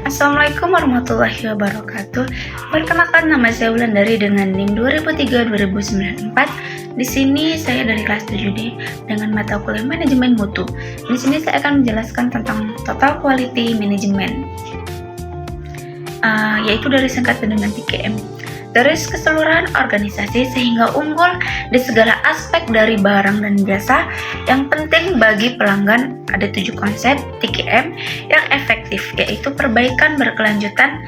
Assalamualaikum warahmatullahi wabarakatuh. Perkenalkan, nama saya Wulandari dengan NIM 2003-2094. Di sini saya dari kelas 7D dengan mata kuliah manajemen mutu. Di sini saya akan menjelaskan tentang total quality management, yaitu dari singkatan dengan TQM. Dari keseluruhan organisasi sehingga unggul di segala aspek dari barang dan jasa yang penting bagi pelanggan. Ada 7 konsep TQM yang efektif, yaitu perbaikan berkelanjutan,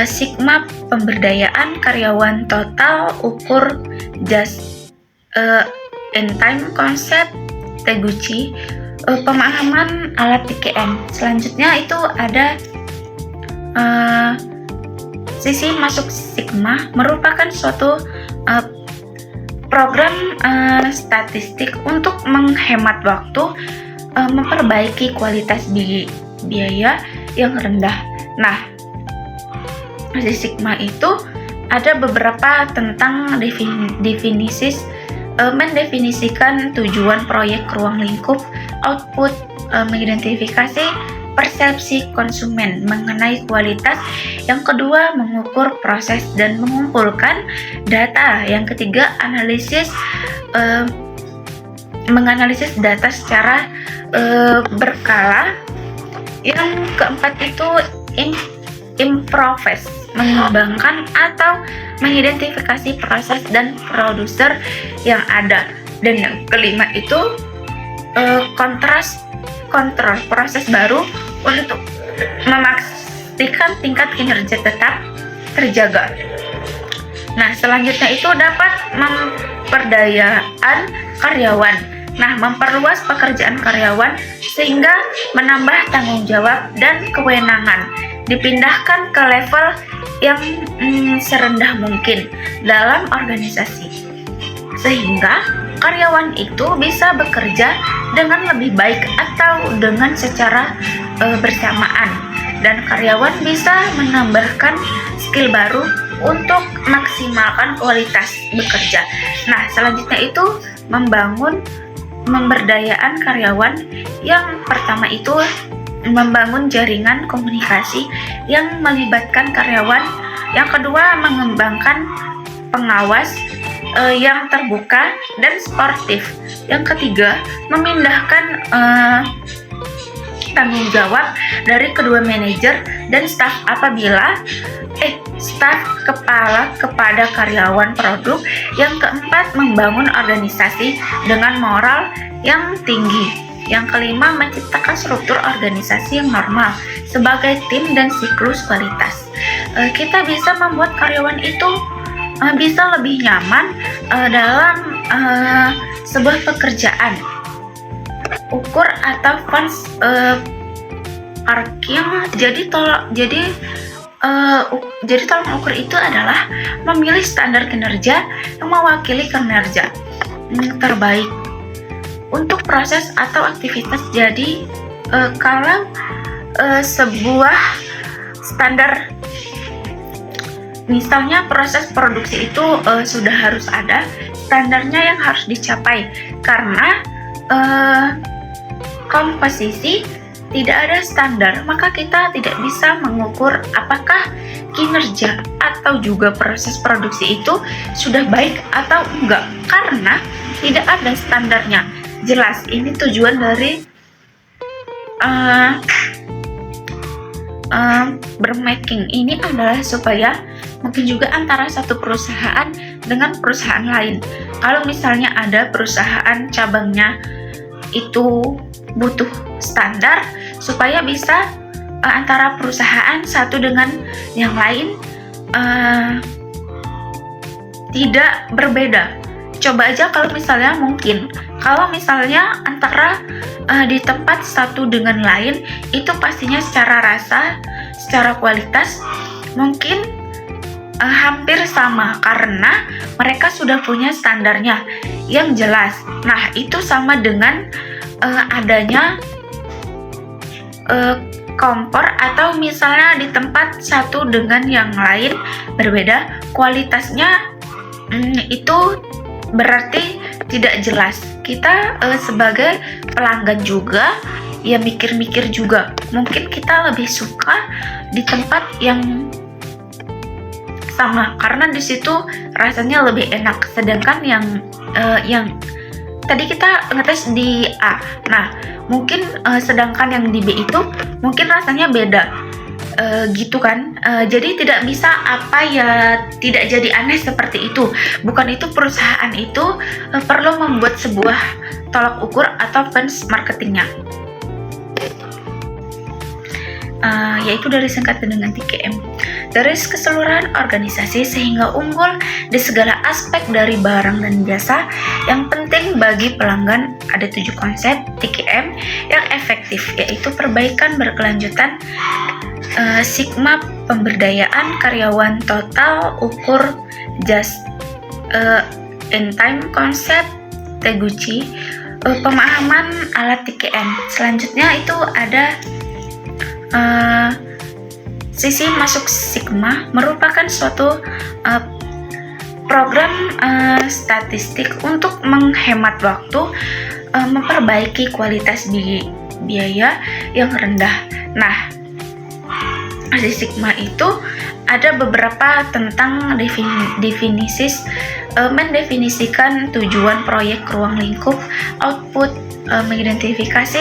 Sigma pemberdayaan karyawan, total ukur just in time konsep Teguchi, pemahaman alat TQM. Selanjutnya itu ada sisi masuk Sigma, merupakan suatu program statistik untuk menghemat waktu, memperbaiki kualitas biaya yang rendah. Nah, di Sigma itu ada beberapa tentang definisi, mendefinisikan tujuan proyek ruang lingkup, output, mengidentifikasi persepsi konsumen mengenai kualitas. Yang kedua, mengukur proses dan mengumpulkan data. Yang ketiga, menganalisis data secara berkala. Yang keempat itu improvise, mengembangkan atau mengidentifikasi proses dan produser yang ada. Dan yang kelima itu kontrol, proses baru untuk memastikan tingkat kinerja tetap terjaga. Nah, selanjutnya itu dapat memperdayaan karyawan. Nah, memperluas pekerjaan karyawan sehingga menambah tanggung jawab dan kewenangan, dipindahkan ke level yang serendah mungkin dalam organisasi, sehingga karyawan itu bisa bekerja dengan lebih baik atau dengan secara bersamaan, dan karyawan bisa menambahkan skill baru untuk maksimalkan kualitas bekerja. Nah, selanjutnya itu memberdayaan karyawan. Yang pertama itu membangun jaringan komunikasi yang melibatkan karyawan. Yang kedua, mengembangkan pengawas yang terbuka dan sportif. Yang ketiga, memindahkan tanggung jawab dari kedua manajer dan staf staf kepala kepada karyawan produk. Yang keempat, membangun organisasi dengan moral yang tinggi. Yang kelima, menciptakan struktur organisasi yang normal sebagai tim dan siklus kualitas. Kita bisa membuat karyawan itu bisa lebih nyaman dalam sebuah pekerjaan. Ukur atau funds arkim. Jadi tolak ukur itu adalah memilih standar kinerja yang mewakili kinerja terbaik untuk proses atau aktivitas. Jadi kalau sebuah standar, misalnya proses produksi itu sudah harus ada standarnya yang harus dicapai, karena komposisi tidak ada standar, maka kita tidak bisa mengukur apakah kinerja atau juga proses produksi itu sudah baik atau enggak, karena tidak ada standarnya. Jelas, ini tujuan dari bermaking ini adalah supaya mungkin juga antara satu perusahaan dengan perusahaan lain. Kalau misalnya ada perusahaan cabangnya itu butuh standar supaya bisa antara perusahaan satu dengan yang lain tidak berbeda. Coba aja kalau misalnya antara di tempat satu dengan lain itu pastinya secara rasa, secara kualitas mungkin hampir sama, karena mereka sudah punya standarnya yang jelas. Nah, itu sama dengan adanya kompor, atau misalnya di tempat satu dengan yang lain berbeda kualitasnya, itu berarti tidak jelas. Kita sebagai pelanggan juga ya mikir-mikir juga. Mungkin kita lebih suka di tempat yang sama karena di situ rasanya lebih enak. Sedangkan yang tadi kita ngetes di A, nah mungkin sedangkan yang di B itu mungkin rasanya beda. Gitu kan. Jadi tidak bisa tidak jadi aneh seperti itu. Bukan itu perusahaan itu perlu membuat sebuah tolak ukur atau benchmarkingnya, yaitu dari singkatan dengan TKM. Dari keseluruhan organisasi sehingga unggul di segala aspek dari barang dan jasa. Yang penting bagi pelanggan ada 7 konsep TKM yang efektif, yaitu perbaikan berkelanjutan, Sigma pemberdayaan karyawan, total ukur just in time konsep Teguchi, pemahaman alat TKM. Selanjutnya itu ada sisi masuk Sigma merupakan suatu program statistik untuk menghemat waktu, memperbaiki kualitas biaya yang rendah. Nah, di Sigma itu ada beberapa tentang mendefinisikan tujuan proyek ruang lingkup, output, mengidentifikasi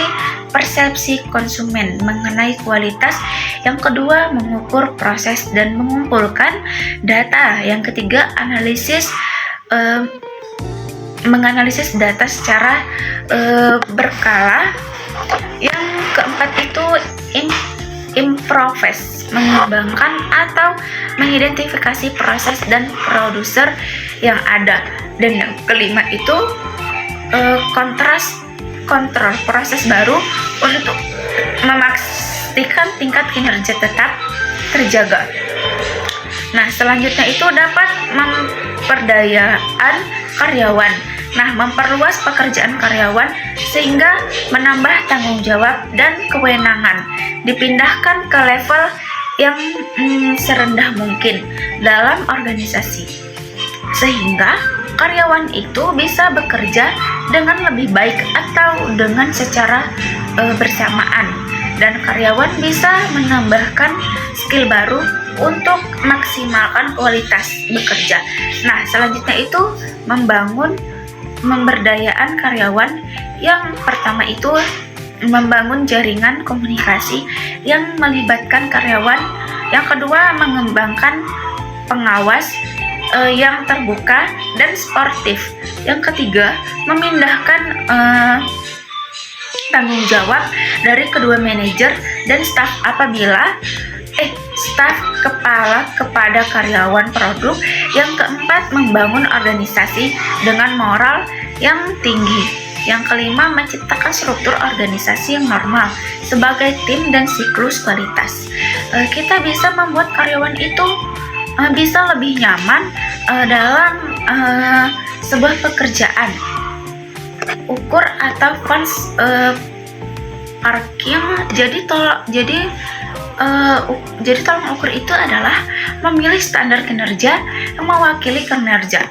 persepsi konsumen mengenai kualitas. Yang kedua, mengukur proses dan mengumpulkan data. Yang ketiga, menganalisis data secara berkala. Yang keempat itu improvise, mengembangkan atau mengidentifikasi proses dan produser yang ada. Dan yang kelima itu kontrol proses baru untuk memastikan tingkat kinerja tetap terjaga. Nah, selanjutnya itu dapat memperdayaan karyawan. Nah, memperluas pekerjaan karyawan sehingga menambah tanggung jawab dan kewenangan, dipindahkan ke level yang serendah mungkin dalam organisasi, sehingga karyawan itu bisa bekerja dengan lebih baik atau dengan secara bersamaan, dan karyawan bisa menambahkan skill baru untuk maksimalkan kualitas bekerja. Nah, selanjutnya itu memberdayaan karyawan. Yang pertama itu membangun jaringan komunikasi yang melibatkan karyawan. Yang kedua, mengembangkan pengawas yang terbuka dan sportif. Yang ketiga, memindahkan tanggung jawab dari kedua manajer dan staf kepala kepada karyawan produk. Yang keempat, membangun organisasi dengan moral yang tinggi. Yang kelima, menciptakan struktur organisasi yang normal sebagai tim dan siklus kualitas. Kita bisa membuat karyawan itu bisa lebih nyaman dalam sebuah pekerjaan. Ukur atau funds parking. Jadi tolak ukur itu adalah memilih standar kinerja yang mewakili kinerja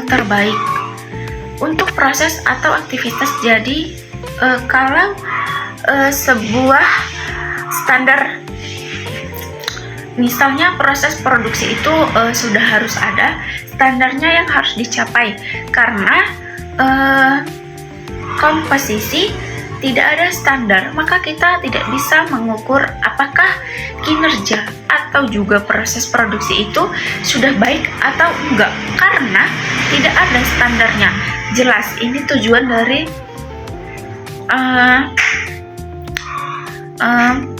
terbaik untuk proses atau aktivitas. Jadi kalau sebuah standar, misalnya proses produksi itu sudah harus ada standarnya yang harus dicapai, karena komposisi tidak ada standar, maka kita tidak bisa mengukur apakah kinerja atau juga proses produksi itu sudah baik atau enggak, karena tidak ada standarnya. Jelas, ini tujuan dari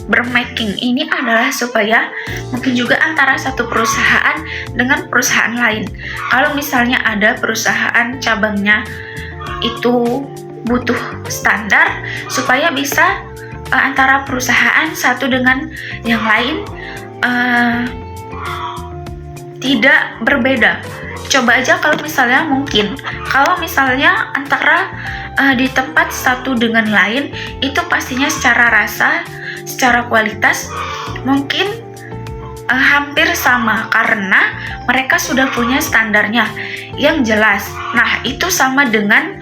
bermaking ini adalah supaya mungkin juga antara satu perusahaan dengan perusahaan lain. Kalau misalnya ada perusahaan cabangnya itu butuh standar supaya bisa antara perusahaan satu dengan yang lain tidak berbeda. Coba aja kalau misalnya antara di tempat satu dengan lain itu pastinya secara rasa, secara kualitas mungkin hampir sama karena mereka sudah punya standarnya yang jelas. Nah, itu sama dengan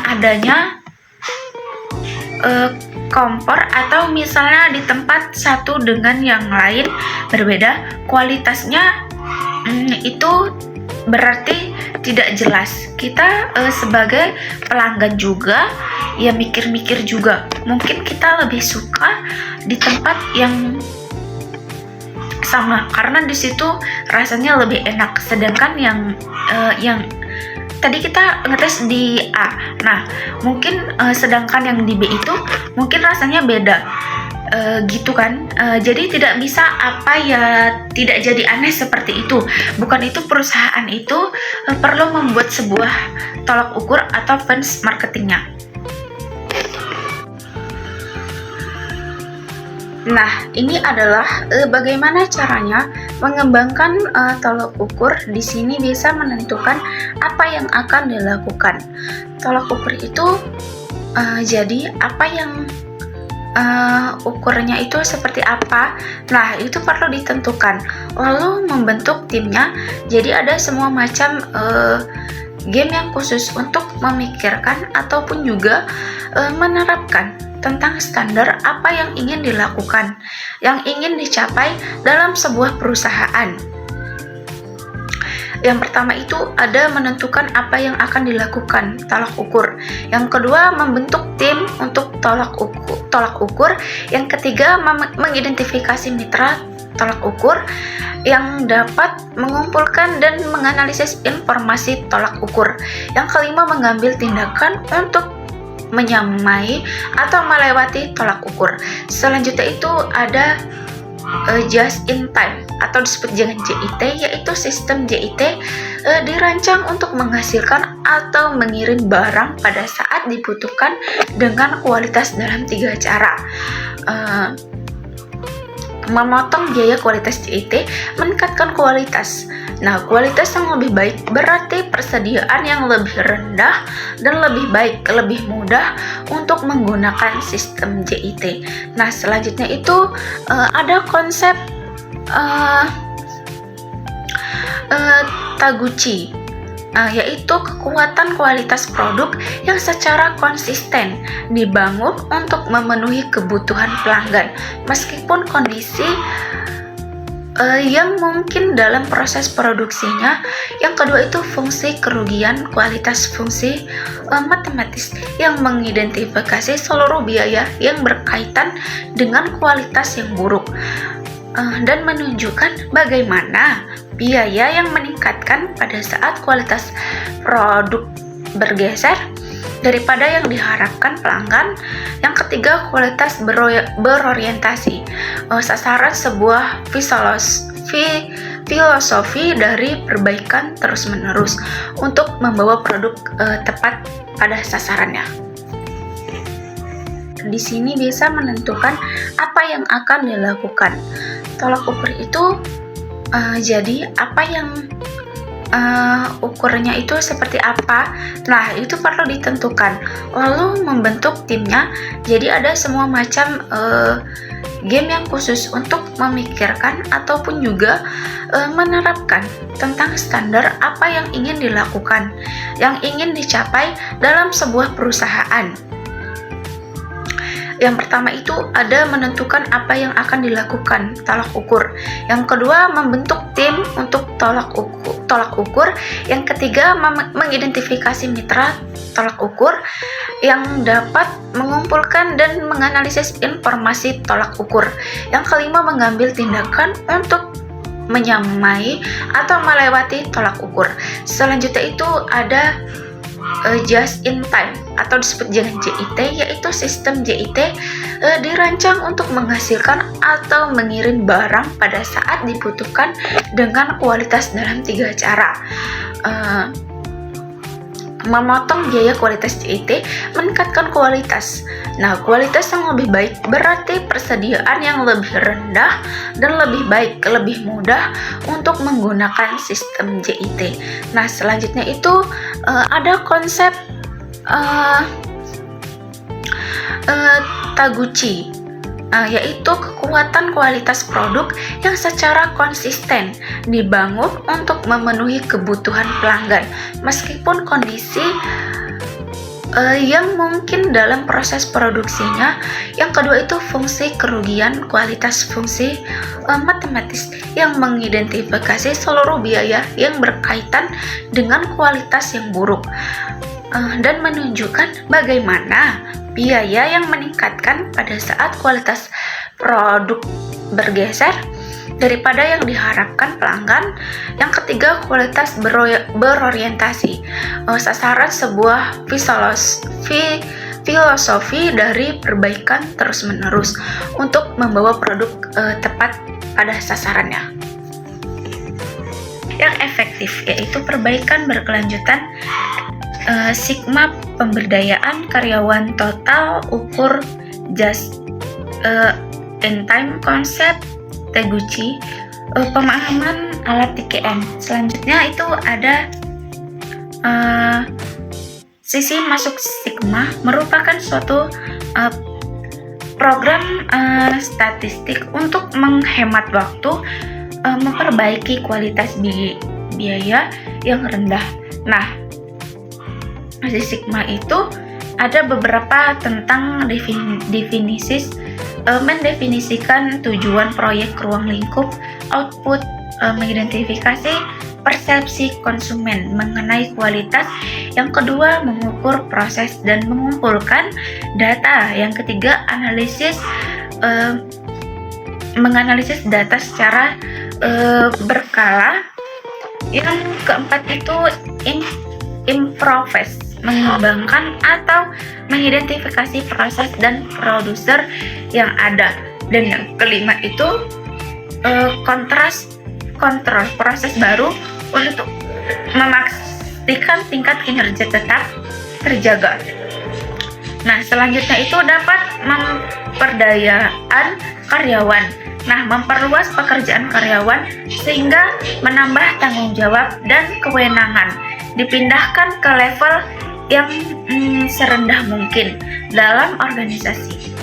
adanya kompor atau misalnya di tempat satu dengan yang lain berbeda kualitasnya, itu berarti tidak jelas. Kita sebagai pelanggan juga ya mikir-mikir juga, mungkin kita lebih suka di tempat yang sama karena di situ rasanya lebih enak, sedangkan yang tadi kita ngetes di A, nah mungkin sedangkan yang di B itu mungkin rasanya beda, gitu kan. Jadi tidak bisa tidak jadi aneh seperti itu. Bukan itu perusahaan itu perlu membuat sebuah tolak ukur atau fans marketingnya. Nah, ini adalah bagaimana caranya mengembangkan tolak ukur. Di sini bisa menentukan apa yang akan dilakukan. Tolak ukur itu jadi apa yang ukurnya itu seperti apa. Nah, itu perlu ditentukan. Lalu membentuk timnya. Jadi ada semua macam game yang khusus untuk memikirkan ataupun juga menerapkan tentang standar apa yang ingin dilakukan, yang ingin dicapai dalam sebuah perusahaan. Yang pertama itu ada menentukan apa yang akan dilakukan, tolak ukur. Yang kedua membentuk tim untuk tolak ukur. Yang ketiga mengidentifikasi mitra tolak ukur yang dapat mengumpulkan dan menganalisis informasi tolak ukur. Yang kelima mengambil tindakan untuk menyamai atau melewati tolak ukur. Selanjutnya itu ada just in time atau disebut dengan JIT, yaitu sistem JIT dirancang untuk menghasilkan atau mengirim barang pada saat dibutuhkan dengan kualitas dalam 3 cara. Memotong biaya kualitas JIT, meningkatkan kualitas. Nah, kualitas yang lebih baik berarti persediaan yang lebih rendah dan lebih baik, lebih mudah untuk menggunakan sistem JIT. Nah, selanjutnya itu ada konsep Taguchi, yaitu kekuatan kualitas produk yang secara konsisten dibangun untuk memenuhi kebutuhan pelanggan meskipun kondisi yang mungkin dalam proses produksinya. Yang kedua itu fungsi kerugian kualitas, fungsi matematis yang mengidentifikasi seluruh biaya yang berkaitan dengan kualitas yang buruk dan menunjukkan bagaimana biaya yang meningkatkan pada saat kualitas produk bergeser daripada yang diharapkan pelanggan. Yang ketiga, kualitas berorientasi, sasaran sebuah filosofi dari perbaikan terus-menerus untuk membawa produk tepat pada sasarannya. Di sini bisa menentukan apa yang akan dilakukan. Tolak ukur itu jadi apa yang ukurnya itu seperti apa. Nah, itu perlu ditentukan. Lalu membentuk timnya. Jadi ada semua macam game yang khusus untuk memikirkan ataupun juga menerapkan tentang standar apa yang ingin dilakukan, yang ingin dicapai dalam sebuah perusahaan. Yang pertama itu ada menentukan apa yang akan dilakukan, tolak ukur. Yang kedua membentuk tim untuk tolak ukur. Yang ketiga mengidentifikasi mitra tolak ukur yang dapat mengumpulkan dan menganalisis informasi tolak ukur. Yang kelima mengambil tindakan untuk menyamai atau melewati tolak ukur. Selanjutnya itu ada just in time atau disebut dengan JIT, yaitu sistem JIT dirancang untuk menghasilkan atau mengirim barang pada saat dibutuhkan dengan kualitas dalam 3 cara. Memotong biaya kualitas JIT, meningkatkan kualitas. Nah, kualitas yang lebih baik berarti persediaan yang lebih rendah dan lebih baik, lebih mudah untuk menggunakan sistem JIT. Nah, selanjutnya itu ada konsep Taguchi, yaitu kekuatan kualitas produk yang secara konsisten dibangun untuk memenuhi kebutuhan pelanggan meskipun kondisi yang mungkin dalam proses produksinya. Yang kedua itu fungsi kerugian kualitas, fungsi matematis yang mengidentifikasi seluruh biaya yang berkaitan dengan kualitas yang buruk dan menunjukkan bagaimana biaya yang meningkatkan pada saat kualitas produk bergeser daripada yang diharapkan pelanggan. Yang ketiga, kualitas berorientasi, sasaran sebuah filosofi dari perbaikan terus-menerus untuk membawa produk tepat pada sasarannya. Yang efektif yaitu perbaikan berkelanjutan, sigma pemberdayaan karyawan total ukur just in time konsep Teguchi, pemahaman alat TKM. Selanjutnya itu ada sisi masuk sigma merupakan suatu program statistik untuk menghemat waktu, memperbaiki kualitas biaya yang rendah. Nah, sisi sigma itu ada beberapa tentang definisi, mendefinisikan tujuan proyek ruang lingkup, output, mengidentifikasi persepsi konsumen mengenai kualitas. Yang kedua, mengukur proses dan mengumpulkan data. Yang ketiga, analisis, menganalisis data secara berkala. Yang keempat itu improvise, mengembangkan atau mengidentifikasi proses dan produser yang ada. Dan yang kelima itu kontrol, proses baru untuk memastikan tingkat kinerja tetap terjaga. Nah, selanjutnya itu dapat memperdayaan karyawan. Nah, memperluas pekerjaan karyawan sehingga menambah tanggung jawab dan kewenangan, dipindahkan ke level yang serendah mungkin dalam organisasi,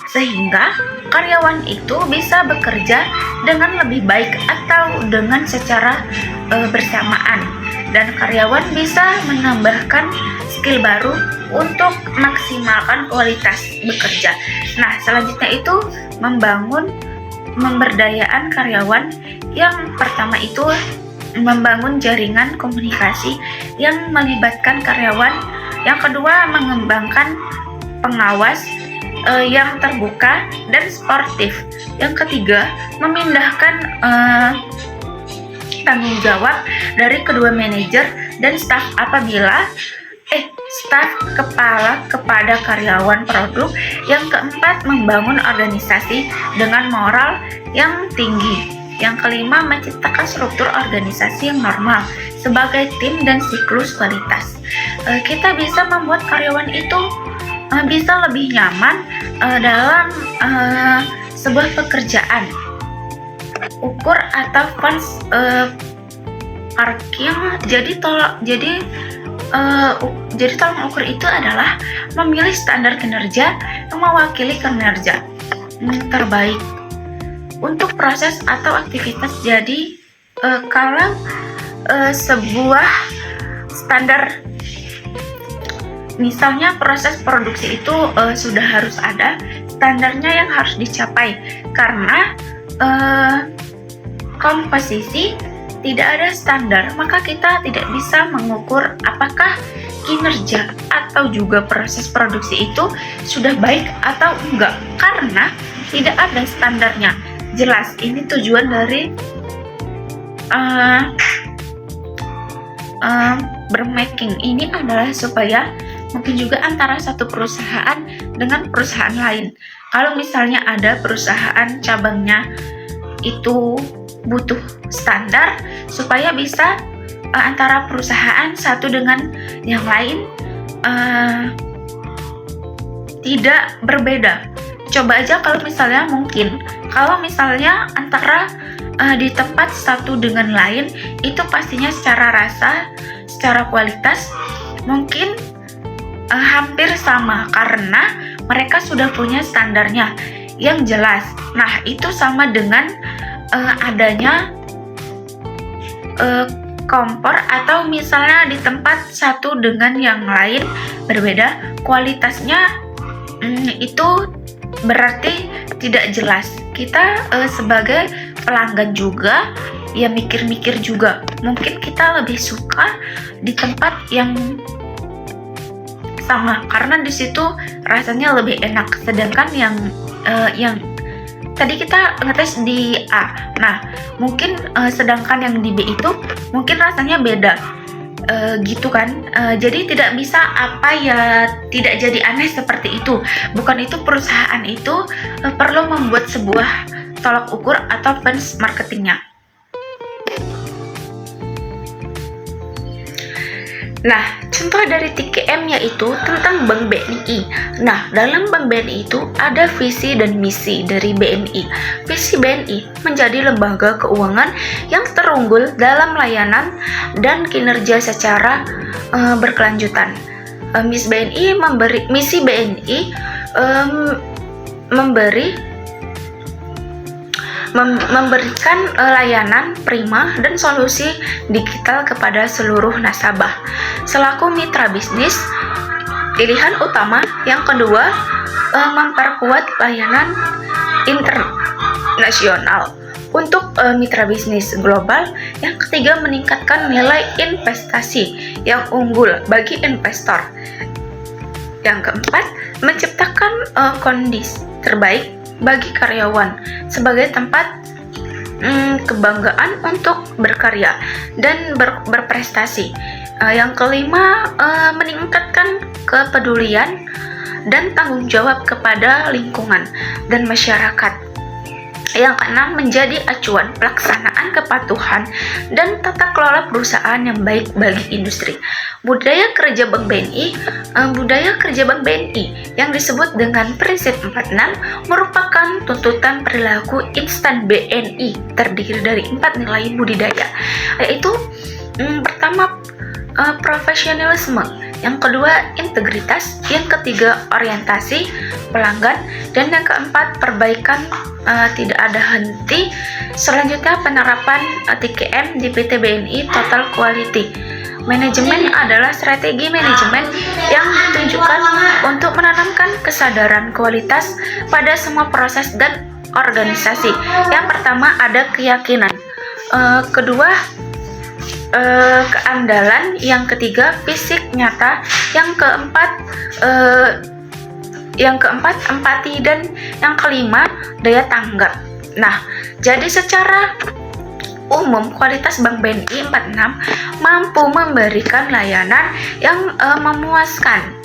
sehingga karyawan itu bisa bekerja dengan lebih baik atau dengan secara bersamaan, dan karyawan bisa menambahkan skill baru untuk maksimalkan kualitas bekerja. Nah, selanjutnya itu memberdayaan karyawan. Yang pertama itu membangun jaringan komunikasi yang melibatkan karyawan. Yang kedua, mengembangkan pengawas yang terbuka dan sportif. Yang ketiga, memindahkan tanggung jawab dari kedua manajer dan staf kepala kepada karyawan produk. Yang keempat, membangun organisasi dengan moral yang tinggi. Yang kelima, menciptakan struktur organisasi yang normal sebagai tim dan siklus kualitas. Kita bisa membuat karyawan itu bisa lebih nyaman dalam sebuah pekerjaan. Ukur atau parking. Jadi tolak ukur itu adalah memilih standar kinerja yang mewakili kinerja terbaik untuk proses atau aktivitas. Jadi kalau sebuah standar, misalnya proses produksi itu sudah harus ada standarnya yang harus dicapai, karena komposisi tidak ada standar, maka kita tidak bisa mengukur apakah kinerja atau juga proses produksi itu sudah baik atau enggak, karena tidak ada standarnya. Jelas, ini tujuan dari bermaking ini adalah supaya mungkin juga antara satu perusahaan dengan perusahaan lain. Kalau misalnya ada perusahaan cabangnya itu butuh standar supaya bisa antara perusahaan satu dengan yang lain tidak berbeda. Coba aja kalau misalnya antara di tempat satu dengan lain itu pastinya secara rasa, secara kualitas mungkin hampir sama, karena mereka sudah punya standarnya yang jelas. Nah, itu sama dengan adanya kompor atau misalnya di tempat satu dengan yang lain berbeda, kualitasnya itu berarti tidak jelas. Kita sebagai pelanggan juga ya mikir-mikir juga. Mungkin kita lebih suka di tempat yang sama karena di situ rasanya lebih enak. Sedangkan yang tadi kita ngetes di A. Nah, mungkin sedangkan yang di B itu mungkin rasanya beda. Gitu kan. Jadi tidak bisa tidak jadi aneh seperti itu. Bukan itu perusahaan itu perlu membuat sebuah tolak ukur atau bench marketingnya. Nah, contoh dari TKM yaitu tentang Bank BNI. Nah, dalam Bank BNI itu ada visi dan misi dari BNI. Visi BNI menjadi lembaga keuangan yang terunggul dalam layanan dan kinerja secara berkelanjutan. Misi BNI memberikan layanan prima dan solusi digital kepada seluruh nasabah. Selaku mitra bisnis, pilihan utama yang kedua memperkuat layanan internasional untuk mitra bisnis global. Yang ketiga, meningkatkan nilai investasi yang unggul bagi investor. Yang keempat, menciptakan kondisi terbaik bagi karyawan sebagai tempat kebanggaan untuk berkarya dan berprestasi. Yang kelima, meningkatkan kepedulian dan tanggung jawab kepada lingkungan dan masyarakat. Yang keenam, menjadi acuan pelaksanaan kepatuhan dan tata kelola perusahaan yang baik bagi industri. Budaya kerja Bank BNI yang disebut dengan prinsip 46 merupakan tuntutan perilaku instan BNI, terdiri dari 4 nilai budidaya, yaitu pertama, profesionalisme, yang kedua integritas, yang ketiga orientasi pelanggan, dan yang keempat perbaikan tidak ada henti. Selanjutnya, penerapan TKM di PT BNI Total Quality. Manajemen adalah strategi manajemen yang ditujukan untuk menanamkan kesadaran kualitas pada semua proses dan organisasi. Yang pertama, ada keyakinan. Kedua, keandalan. Yang ketiga, fisik nyata. Yang keempat, empati. Dan yang kelima, daya tanggap. Nah, jadi secara umum kualitas Bank BNI 46 mampu memberikan layanan yang memuaskan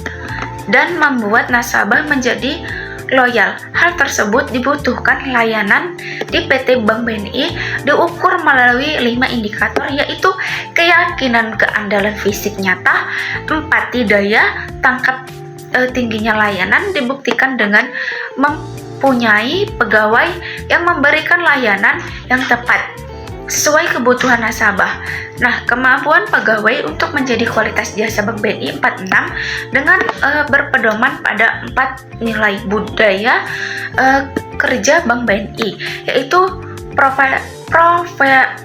dan membuat nasabah menjadi loyal. Hal tersebut dibutuhkan layanan di PT Bank BNI diukur melalui 5 indikator, yaitu keyakinan keandalan fisik nyata, empati, daya tangkap tingginya layanan dibuktikan dengan mempunyai pegawai yang memberikan layanan yang tepat sesuai kebutuhan nasabah. Nah, kemampuan pegawai untuk menjadi kualitas jasa Bank BNI 46 dengan berpedoman pada 4 nilai budaya kerja Bank BNI, yaitu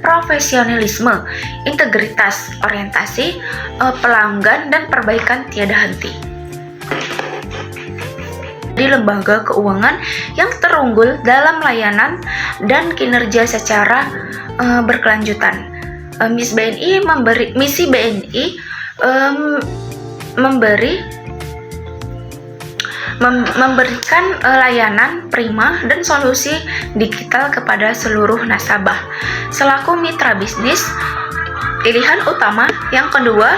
profesionalisme, integritas, orientasi pelanggan, dan perbaikan tiada henti. Di lembaga keuangan yang terunggul dalam layanan dan kinerja secara berkelanjutan. Misi BNI memberikan layanan prima dan solusi digital kepada seluruh nasabah. Selaku mitra bisnis, pilihan utama yang kedua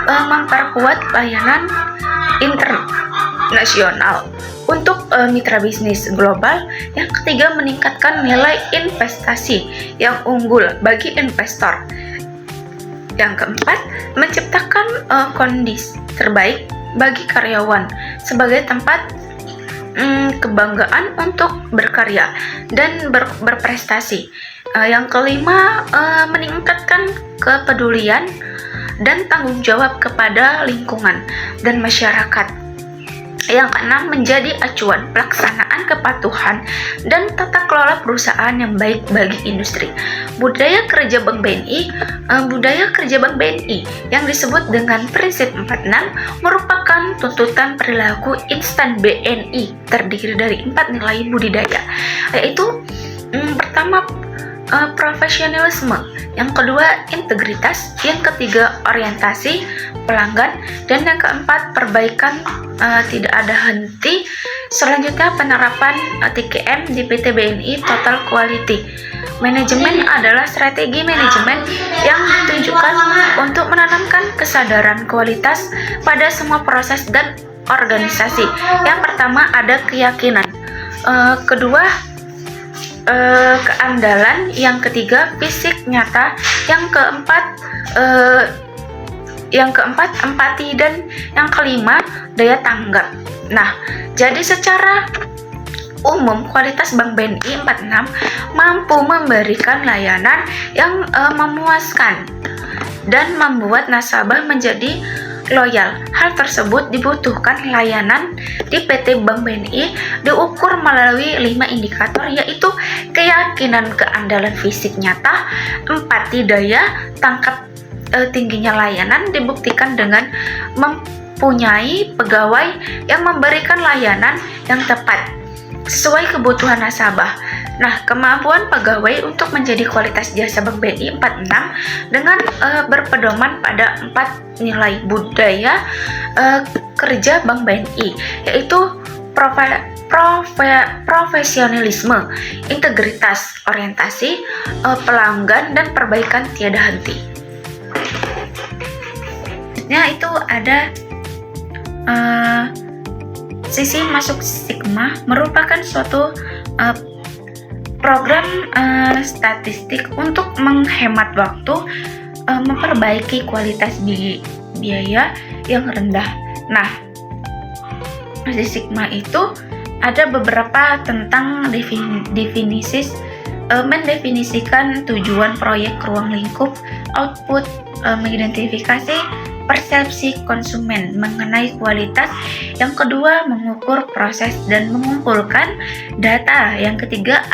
memperkuat layanan internasional untuk mitra bisnis global. Yang ketiga, meningkatkan nilai investasi yang unggul bagi investor. Yang keempat, menciptakan kondisi terbaik bagi karyawan sebagai tempat kebanggaan untuk berkarya dan berprestasi. Yang kelima, meningkatkan kepedulian dan tanggung jawab kepada lingkungan dan masyarakat. Yang keenam, menjadi acuan pelaksanaan kepatuhan dan tata kelola perusahaan yang baik bagi industri. budaya kerja Bank BNI, yang disebut dengan prinsip 46 merupakan tuntutan perilaku instan BNI terdiri dari 4 nilai budidaya, yaitu pertama profesionalisme, yang kedua integritas, yang ketiga orientasi pelanggan, dan yang keempat perbaikan tidak ada henti. Selanjutnya penerapan TKM di PT BNI Total Quality. Manajemen adalah strategi manajemen yang ditujukan untuk menanamkan kesadaran kualitas pada semua proses dan organisasi. Yang pertama ada keyakinan, kedua keandalan, yang ketiga fisik nyata, yang keempat empati, dan yang kelima daya tanggap. Nah, jadi secara umum kualitas Bank BNI 46 mampu memberikan layanan yang memuaskan dan membuat nasabah menjadi loyal. Hal tersebut dibutuhkan layanan di PT Bank BNI diukur melalui 5 indikator, yaitu keyakinan keandalan fisik nyata, empati, daya tangkap tingginya layanan dibuktikan dengan mempunyai pegawai yang memberikan layanan yang tepat sesuai kebutuhan nasabah. Nah, kemampuan pegawai untuk menjadi kualitas jasa Bank BNI 46 dengan berpedoman pada 4 nilai budaya kerja Bank BNI, yaitu profesionalisme, integritas, orientasi pelanggan, dan perbaikan tiada henti. Itu ada sisi masuk Sigma merupakan suatu program statistik untuk menghemat waktu, memperbaiki kualitas biaya yang rendah. Nah, di Sigma itu ada beberapa tentang definisi, mendefinisikan tujuan proyek ruang lingkup, output, mengidentifikasi persepsi konsumen mengenai kualitas, yang kedua mengukur proses dan mengumpulkan data, yang ketiga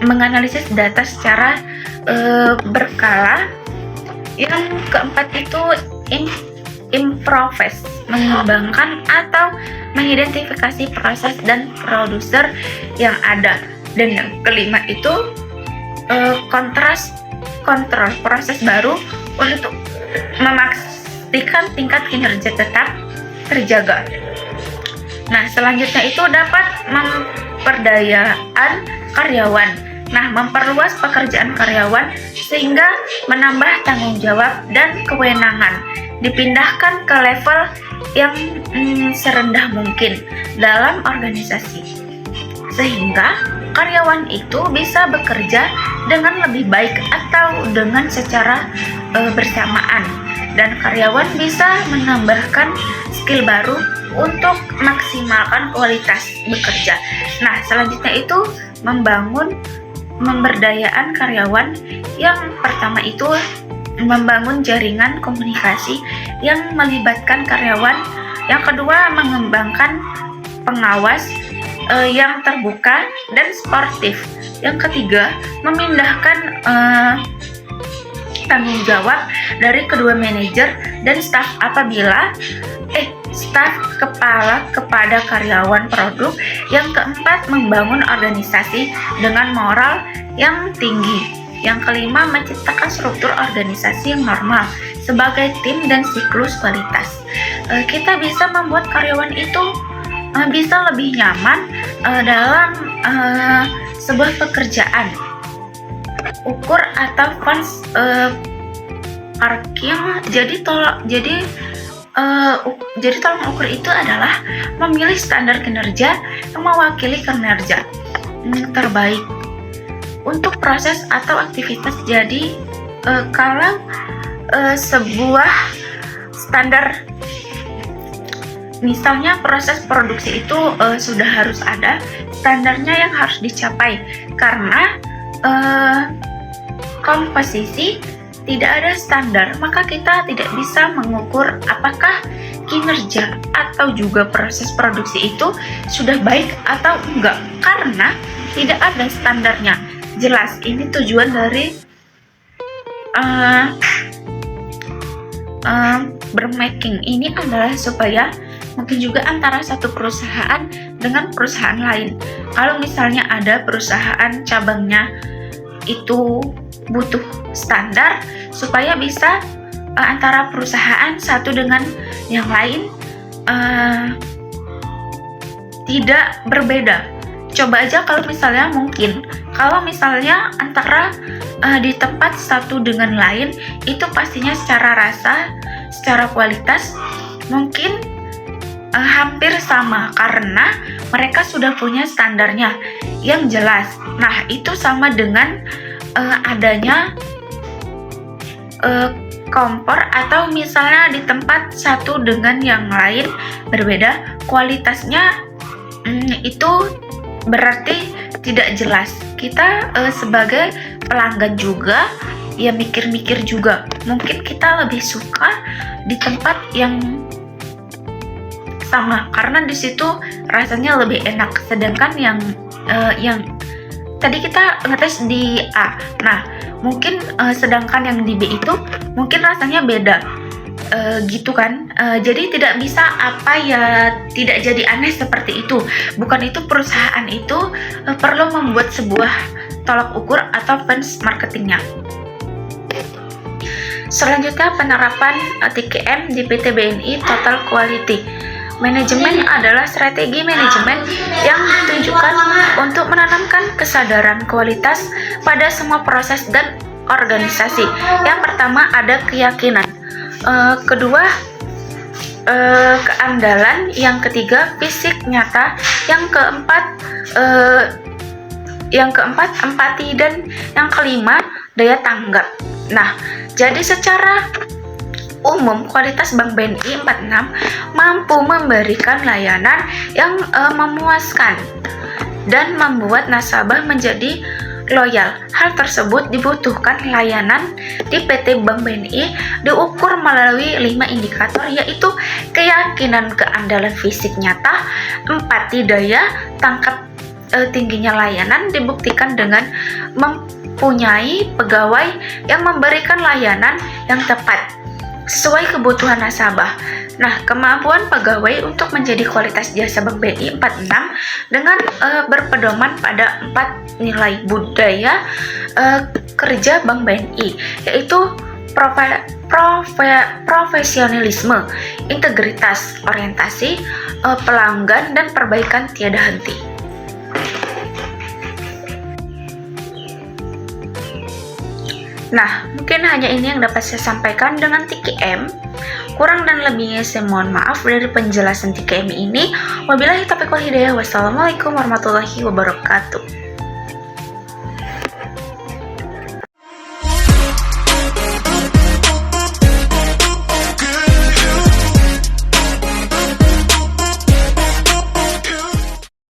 menganalisis data secara berkala, yang keempat itu improvise, mengembangkan atau mengidentifikasi proses dan produser yang ada, dan yang kelima itu kontrol proses baru untuk memastikan tingkat kinerja tetap terjaga. Nah, selanjutnya itu dapat memperdayaan karyawan. Nah, memperluas pekerjaan karyawan sehingga menambah tanggung jawab dan kewenangan, dipindahkan ke level yang serendah mungkin dalam organisasi, sehingga karyawan itu bisa bekerja dengan lebih baik atau dengan secara bersamaan, dan karyawan bisa menambahkan skill baru untuk maksimalkan kualitas bekerja. Nah, selanjutnya itu memberdayaan karyawan. Yang pertama itu membangun jaringan komunikasi yang melibatkan karyawan. Yang kedua, mengembangkan pengawas yang terbuka dan sportif. Yang ketiga, memindahkan tanggung jawab dari kedua manajer dan staf kepala kepada karyawan produk. Yang keempat, membangun organisasi dengan moral yang tinggi. Yang kelima, menciptakan struktur organisasi yang normal sebagai tim dan siklus kualitas. Kita bisa membuat karyawan itu bisa lebih nyaman dalam sebuah pekerjaan. Ukur atau fans parking. Jadi tolak ukur itu adalah memilih standar kinerja yang mewakili kinerja terbaik untuk proses atau aktivitas. Jadi kalau sebuah standar, misalnya proses produksi itu sudah harus ada standarnya yang harus dicapai, karena komposisi tidak ada standar, maka kita tidak bisa mengukur apakah kinerja atau juga proses produksi itu sudah baik atau enggak, karena tidak ada standarnya. Jelas, ini tujuan dari bermaking ini adalah supaya mungkin juga antara satu perusahaan dengan perusahaan lain. Kalau misalnya ada perusahaan cabangnya itu butuh standar supaya bisa antara perusahaan satu dengan yang lain tidak berbeda. Coba aja kalau misalnya antara di tempat satu dengan lain itu pastinya secara rasa, secara kualitas mungkin hampir sama karena mereka sudah punya standarnya yang jelas. Nah, itu sama dengan adanya kompor atau misalnya di tempat satu dengan yang lain berbeda kualitasnya, itu berarti tidak jelas. Kita sebagai pelanggan juga ya mikir-mikir juga, mungkin kita lebih suka di tempat yang sama karena di situ rasanya lebih enak, sedangkan yang tadi kita ngetes di A, nah mungkin sedangkan yang di B itu mungkin rasanya beda, gitu kan. Jadi tidak bisa tidak jadi aneh seperti itu. Bukan itu perusahaan itu perlu membuat sebuah tolak ukur atau benchmark marketingnya. Selanjutnya penerapan TQM di PT BNI Total Quality. Manajemen adalah strategi manajemen yang ditujukan untuk menanamkan kesadaran kualitas pada semua proses dan organisasi. Yang pertama ada keyakinan, kedua keandalan, yang ketiga fisik nyata, yang keempat empati, dan yang kelima daya tanggap. Nah, jadi secara umum kualitas Bank BNI 46 mampu memberikan layanan yang memuaskan dan membuat nasabah menjadi loyal. Hal tersebut dibutuhkan layanan di PT Bank BNI diukur melalui 5 indikator, yaitu keyakinan keandalan fisik nyata, empati, daya tangkap tingginya layanan dibuktikan dengan mempunyai pegawai yang memberikan layanan yang tepat sesuai kebutuhan nasabah. Nah, kemampuan pegawai untuk menjadi kualitas jasa Bank BNI 46 dengan berpedoman pada 4 nilai budaya kerja Bank BNI, yaitu profesionalisme, integritas, orientasi pelanggan, dan perbaikan tiada henti. Nah, mungkin hanya ini yang dapat saya sampaikan dengan TQM. Kurang dan lebihnya saya mohon maaf dari penjelasan TQM ini. Wabillahi taufiq wal hidayah. Wassalamualaikum warahmatullahi wabarakatuh.